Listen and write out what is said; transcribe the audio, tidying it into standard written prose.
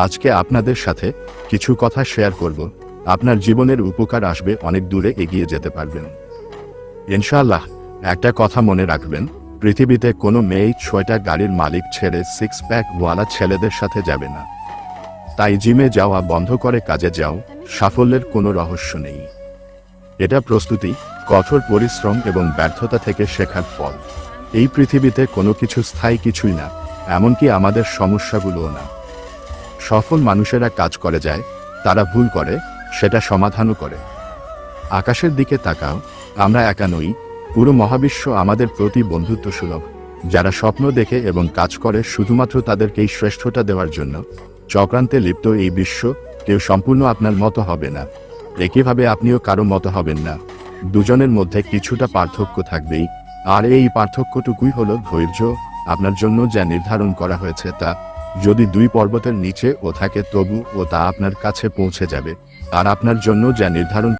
আজকে আপনাদের সাথে কিছু কথা শেয়ার করব। আপনার জীবনের উপকার আসবে, অনেক দূরে এগিয়ে যেতে পারবেন ইনশাআল্লাহ। একটা কথা মনে রাখবেন, পৃথিবীতে কোনো মেয়ে 6টা গাড়ির মালিক ছেড়ে 6 প্যাক ওয়ালা ছেলেদের সাথে যাবে না। তাই জিমে যাওয়া বন্ধ করে কাজে যাও। সাফল্যের কোনো রহস্য নেই, এটা প্রস্তুতি, কঠোর পরিশ্রম এবং ব্যর্থতা থেকে শেখার ফল। এই পৃথিবীতে কোনো কিছু স্থায়ী কিছুই না, এমনকি আমাদের সমস্যাগুলোও না। সফল মানুষেরা কাজ করে যায়, তারা ভুল করে, সেটা সমাধানও করে। আকাশের দিকে তাকাও, আমরা একা নই, পুরো মহাবিশ্ব আমাদের প্রতি বন্ধুত্ব সুলভ। যারা স্বপ্ন দেখে এবং কাজ করে শুধুমাত্র তাদেরকেই শ্রেষ্ঠতা দেওয়ার জন্য, চক্রান্তে লিপ্ত এই বিশ্ব কেউ সম্পূর্ণ আপনার মতো হবে না। একইভাবে আপনিও কারো মতো হবেন না। দুজনের মধ্যে কিছুটা পার্থক্য থাকবেই, আর এই পার্থক্যটুকুই হলো ধৈর্য। আপনার জন্য যা নির্ধারণ করা হয়েছে তা যদি 2 পর্বতের নিচে ও থাকে তবু ও তা আপনার কাছে পৌঁছে যাবে। আর আপনার জন্য যা নির্ধারণ